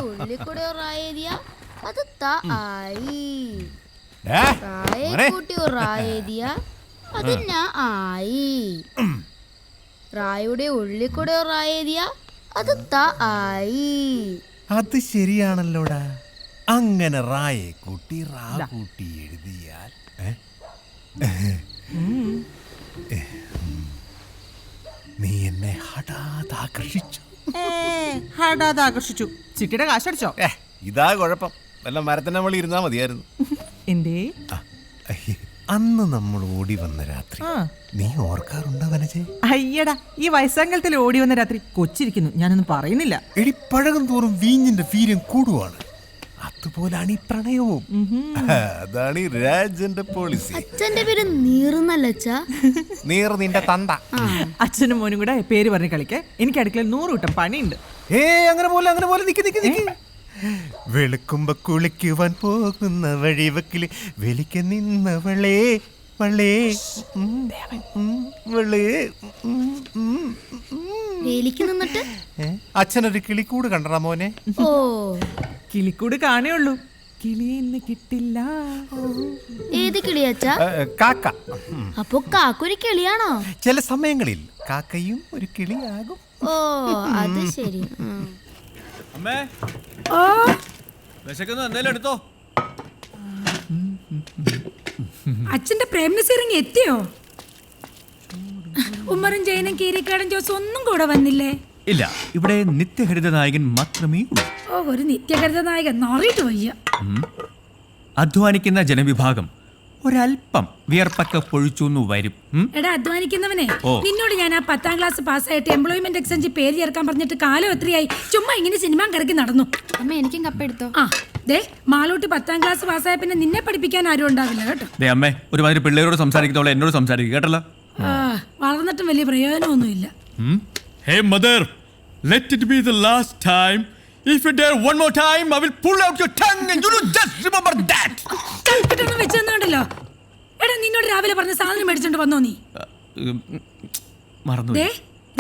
ഉള്ളിക്കൂടെ റായേരിയ അത് ആയി റായെ കൂട്ടി റായേരിയ അത് ഞാൻ ആയി റായുടെ ഉള്ളിക്കൂടെ റായേരിയ അത് ആയി. അത് ശരിയാണല്ലോടാ. അങ്ങനെ റായെ കൂട്ടി റാ കൂട്ടി എഴുതിയാൽ നീ എന്നെ ഹഠാതാകർഷിച്ചു. ആകർഷിച്ചു. ചിട്ടിയുടെ കാശടിച്ചോ? ഇതാ കുഴപ്പം. വല്ല മരത്തിന്റെ മുകളിൽ ഇരുന്നാ മതിയായിരുന്നു. എന്തേ അന്ന് നമ്മൾ ഓടി വന്ന രാത്രി നീ ഓർക്കാറുണ്ടോ വനജേ? അയ്യടാ, ഈ വയസ്സാങ്കലത്തിൽ ഓടി വന്ന രാത്രി കൊച്ചിരിക്കുന്നു. ഞാനൊന്നും പറയുന്നില്ല. എടി, പഴകും തോറും വീഞ്ഞിന്റെ വീര്യം കൂടുവാണ്. അതുപോലാണ് ഈ പ്രണയവും. അതാണ് ഈ രാജന്റെ പോളിസി. അച്ഛന്റെ പേര് നീറുന്നല്ല. നീർ നിന്റെ തന്ത. അച്ഛനും മോനും കൂടെ പേര് പറഞ്ഞ് കളിക്കേ. എനിക്ക് അടുക്കളയിൽ 100 കൂട്ടം പണിയുണ്ട്. അങ്ങനെ പോലെ നിക്ക്. വെളുക്കുമ്പോ കുളിക്കുവാൻ പോകുന്ന വഴിവക്കില് വെളിക്ക് നിന്നവളേ വളേ വേലിക്ക് നിന്നിട്ട് അച്ഛനൊരു കിളിക്കൂട് കണ്ടടാ മോനെ. ഓ, കിളിക്കൂട് കാണേ ഉള്ളൂ, കിളിയെന്ന് കിട്ടില്ല. ഏത് കിളിയച്ചാ? കാക്ക. അപ്പൊ കാക്കൊരു കിളിയാണോ? ചില സമയങ്ങളിൽ കാക്കയും ഒരു കിളിയാകും. ഓ, അത് ശരി. അമ്മേ, വിശക്കുന്നു, എന്തേലും എടുത്തോ. അച്ഛന്റെ പ്രേംനസീറിങ് എത്തിയോ? ഉമ്മറും ജയനും കീരിക്കാടൻ ജോസ് ഒന്നും കൂടെ വന്നില്ലേ? ഇല്ല, ഇവിടെ നിത്യഹരിത നായകൻ മാത്രമേ ഉള്ളൂ. ഓ, ഒരു നിത്യഹരിത നായകൻ നോറിയിട്ട് വയ്യ. അധ്വാനിക്കുന്ന ജനവിഭാഗം ഒരല്പം വിയർപ്പൊക്കെ പൊഴിച്ചു വരും. എടാ അധ്വാനിക്കുന്നവനെ, നിന്നോട് ഞാൻ ആ 10ാം ക്ലാസ് പാസ്സായിട്ട് എംപ്ലോയ്മെന്റ് എക്സ്ചേഞ്ച് പേര് ചേർക്കാൻ പറഞ്ഞിട്ട് കാലം എത്രയായി? ചുമ്മാ ഇങ്ങനെ സിനിമ കറക്കി നടന്നു. അമ്മ, എനിക്കും കപ്പെടുത്തോ. ആ ദേ, മാളൂട്ടി 10ാം ക്ലാസ് പാസ്സായ പിന്നെ നിന്നെ പഠിപ്പിക്കാൻ ആരും ഉണ്ടാവില്ല കേട്ടോ. അമ്മേ, ഒരുമാതിരി പിള്ളേരോട് സംസാരിക്കുന്നവളെ എന്നോട് സംസാരിക്കുക കേട്ടല്ലോ. വളർന്നിട്ടും വലിയ പ്രയോജനമൊന്നുമില്ല. Hey mother, let it be the last time. If you dare one more time, I will pull out your tongue and you will just remember that. ചവിട്ടൊന്നും വെച്ചെന്നുണ്ടല്ലോ. എടാ, നിന്നോട് രാവിലെ പറഞ്ഞ സാധനം മേടിച്ചോണ്ട് വന്നോ നീ? മറന്നു. ദേ,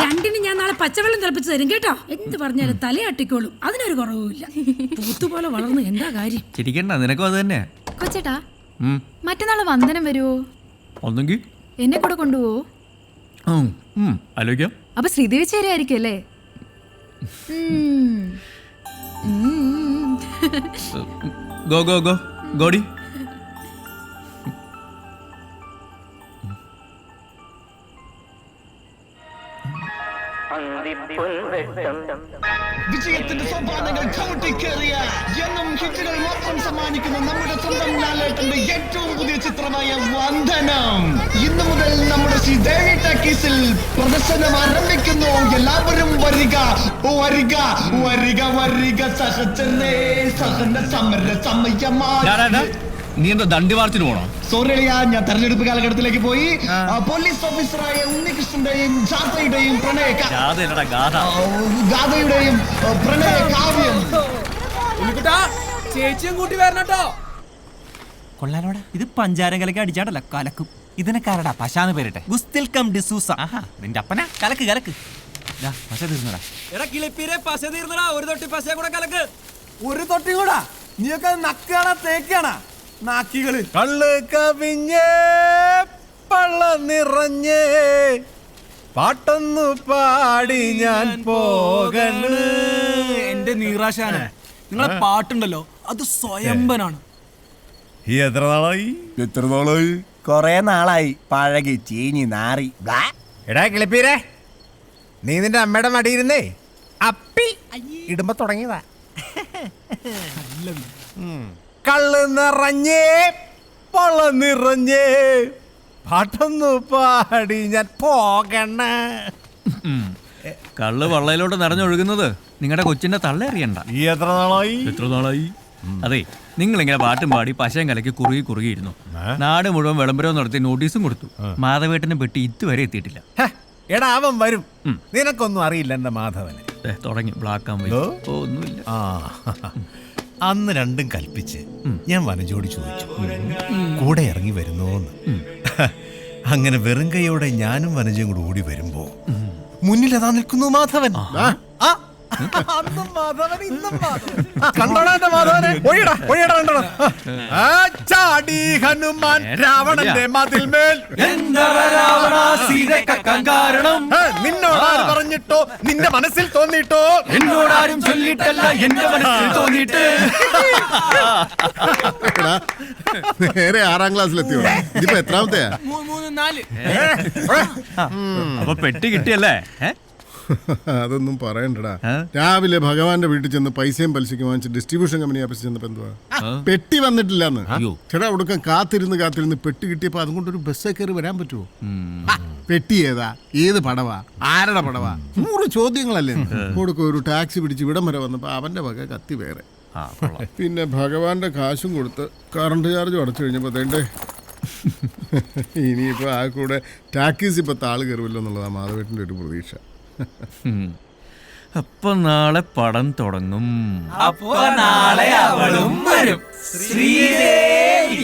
രണ്ടിന് ഞാൻ നാളെ പച്ചവെള്ളം തിളപ്പിച്ച് തരും കേട്ടോ. എന്ത് പറഞ്ഞാലും തലയാട്ടിക്കോളും, അതിനൊരു കുറവുമില്ല. പൂത്തുപോലെ വളർന്നു, എന്താ കാര്യം? ചിരിക്കണ്ട, നിനക്കും അത് തന്നെ. കൊച്ചേട്ടാ, മറ്റന്നാള് വന്ദനം വരുവോ? ഒന്നെങ്കിൽ എന്നെ കൂടെ കൊണ്ടുപോവോ? ആലോചിക്കാം. അപ്പൊ ശ്രീദേവി ചേരായിരിക്കും അല്ലേ? ഗോ ഗോ ഗോ ഗോഡി. വിജയത്തിന്റെ സോപാനങ്ങൾ ചവിട്ടിക്കേറിയ എന്നും ഹിറ്റുകൾ മാത്രം സമ്മാനിക്കുന്ന നമ്മുടെ സ്വന്തം ലാലേട്ടന്റെ ഏറ്റവും പുതിയ ചിത്രമായ വന്ദനം ഇന്നു മുതൽ നമ്മുടെ ശ്രീദേവി ടാക്കീസിൽ പ്രദർശനം ആരംഭിക്കുന്നു. എല്ലാവരും വരിക വരിക വരിക വരിക. സഹചരേ സഹന സമര സമയമാണ്. നീ എന്താ ദണ്ഡി മാർച്ചിന് പോണോ? സോറി അളിയാ, ഞാൻ തെരഞ്ഞെടുപ്പ് കാലഘട്ടത്തിലേക്ക് പോയി. പോലീസ് ഓഫീസറായ ഉണ്ണികൃഷ്ണന്റെയും ജാഥയുടെയും ഗാഥയുടെയും പ്രണയ കാവ്യം. ചേച്ചിയും കൂട്ടി വരണട്ടോ. കൊള്ളാലോടാ, ഇത് പഞ്ചാരം കലക്കി അടിച്ചാടല്ല കലക്കും. ഇതിനെക്കാരടാ പശാന്ന് പേരിട്ടെ. ഗുസ്തിൽ കം ഡിസൂസ. നിന്റെ അപ്പന കലക്ക് കലക്ക്. പശ തീർന്നടാ. എടാ കിളിപ്പീരെ, പശ തീർന്നടാ. ഒരു തൊട്ടി പശ കൂടെ കലക്ക്. ഒരു തൊട്ടി കൂടാ. നീയൊക്കെ നക്കാണ തേക്കാണ നാക്കികള്. കള്ള് കവിഞ്ഞേ പള്ള നിറഞ്ഞേ പാട്ടൊന്നു പാടി ഞാൻ പോകണ്. എന്റെ നീറാശാന, നിങ്ങളെ പാട്ടുണ്ടല്ലോ, അത് സ്വയംഭനാണ്. എത്ര നാളായി? കൊറേ നാളായി. പഴകി ചീഞ്ഞി നാറി. എടാ കിളിപ്പീരെ, നീ നിന്റെ അമ്മയുടെ മടിയിരുന്നേ അപ്പി ഇടുമ്പോ തുടങ്ങിയതാ. കള്ള് നിറഞ്ഞേ പൊള്ള നിറഞ്ഞേ പാട്ടൊന്നു പാടി ഞാൻ പോകണ. കള്ള് വള്ളയിലോട്ട് നിറഞ്ഞൊഴുകുന്നത് നിങ്ങളുടെ കൊച്ചിന്റെ തള്ള അറിയണ്ട. എത്ര നാളായി? അതെ, നിങ്ങളിങ്ങനെ പാട്ടും പാടി പശയും കലക്കി കുറുകിയിരുന്നു. നാട് മുഴുവൻ വിളംബരവും നടത്തി നോട്ടീസും കൊടുത്തു. മാധവേട്ടനെ പെട്ടി ഇതുവരെ എത്തിയിട്ടില്ല. എടാ, അവൻ വരും. നിനക്കൊന്നും അറിയില്ല എന്റെ മാധവന്. തുടങ്ങി ബ്ലാക്ക് ആൻഡ് വൈറ്റ്. ഒന്നുമില്ല. അന്ന് രണ്ടും കൽപ്പിച്ച് ഞാൻ വനജോട് ചോദിച്ചു കൂടെ ഇറങ്ങി വരുന്നോന്ന്. അങ്ങനെ വെറും കൈയോടെ ഞാനും വനജയും കൂടെ ഓടി വരുമ്പോ മുന്നിൽ അതാ നിൽക്കുന്നു മാധവൻ. കണ്ടോടാ എന്റെ മാധവനെ? ഒഴിയടാ, ഒഴിയടാ, കണ്ടോടാ. ആ, ചാടി ഹനുമാൻ രാവണന്റെ മതിൽമേൽ. കാരണം നിന്നോടാര് പറഞ്ഞിട്ടോ? നിന്റെ മനസ്സിൽ തോന്നിട്ടോ? എന്നോടാരും ചൊല്ലിട്ടല്ല എന്റെ മനസ്സിൽ തോന്നിയിട്ട്. നേരെ 6ാം ക്ലാസ്സിലെത്തിയോ? ഇതിപ്പോ എത്രാമത്തെയാ? 3, 4. അപ്പൊ പെട്ടി കിട്ടിയല്ലേ? അതൊന്നും പറയണ്ടടാ. രാവിലെ ഭഗവാന്റെ വീട്ടിൽ ചെന്ന് പൈസയും പലിശയ്ക്ക് വാങ്ങിച്ച് ഡിസ്ട്രിബ്യൂഷൻ കമ്പനി ഓഫീസിൽ ചെന്നപ്പോ എന്തുവാ പെട്ടി വന്നിട്ടില്ലെന്ന്. ചേട്ടാ ഒടുക്കം കാത്തിരുന്ന് പെട്ടി കിട്ടിയപ്പോ അതുകൊണ്ടൊരു ബസ്സേ കയറി വരാൻ പറ്റുമോ? പെട്ടി ഏതാ, ഏത് പടവാ, ആരുടെ പടവാ, 100 ചോദ്യങ്ങളല്ലേ. കൊടുക്ക ഒരു ടാക്സി പിടിച്ച് ഇവിടം വരെ വന്നപ്പോ അവന്റെ വക കത്തി വേറെ. പിന്നെ ഭഗവാന്റെ കാശും കൊടുത്ത് കറണ്ട് ചാർജും അടച്ചു കഴിഞ്ഞപ്പോ തേണ്ടേ ഇനിയിപ്പോ ആ കൂടെ ടാക്സി ഇപ്പൊ താള് കയറുമല്ലോ എന്നുള്ളതാ മാധവേട്ടന്റെ ഒരു പ്രതീക്ഷ. അപ്പൊ നാളെ പടം തുടങ്ങും. അപ്പൊ നാളെ അവളും വരും. ശ്രീദേവി.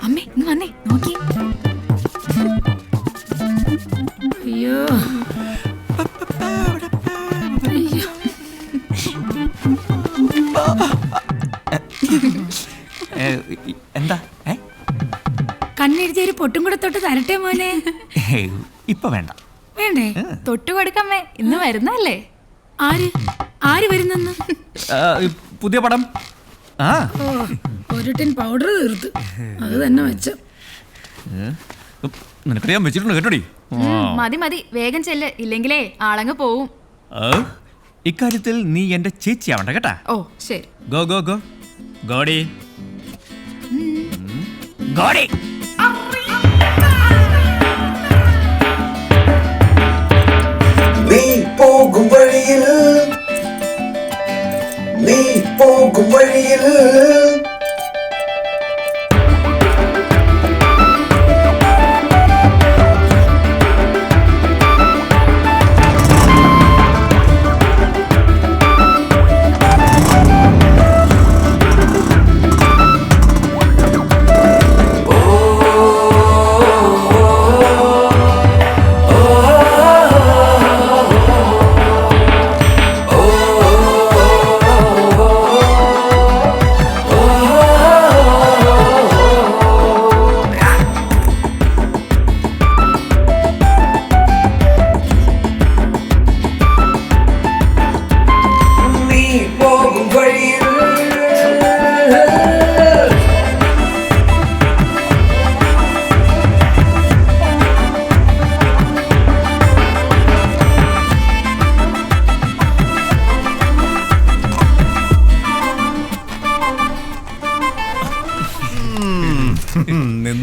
അമ്മേ ഇന്ന് വന്നേ നോക്കി. അയ്യോ അയ്യോ. എന്താ? കണ്ണെഴുതിയൊരു പൊട്ടും കൂടെ തൊട്ട് തരട്ടെ മോനെ. ഇപ്പൊ വേണ്ട. വേണ്ടേ? തൊട്ടു കൊടുക്കമ്മേ, ഇന്ന് വരുന്നല്ലേ. ആര് വരുന്നെന്ന്? പുതിയ പടം. ആ ഓ, ഒരു ടിൻ പൗഡർ തീർത്ത്. അത് തന്നെ വെച്ച. നിനക്കറിയാൻ വെച്ചിട്ടുണ്ട് കേട്ടോടി. മതി മതി, വേഗം ചെല്ല്, ഇല്ലെങ്കിലേ ആളങ്ങ് പോവും. ഇക്കാര്യത്തിൽ നീ എന്റെ ചേച്ചിയാവണ്ട കേട്ടാ. ഓ ശരി. ഗോ ഗോ ഗോ ഗോഡി ഗോഡി. നീ പോകും വഴിയിൽ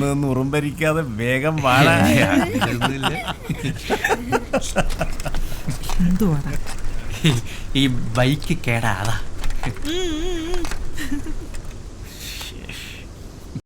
നിന്ന് ഉറുമ്പരിക്കാതെ വേഗം വാഴ. എന്തുവാടാ ഈ ബൈക്ക് കേടാ.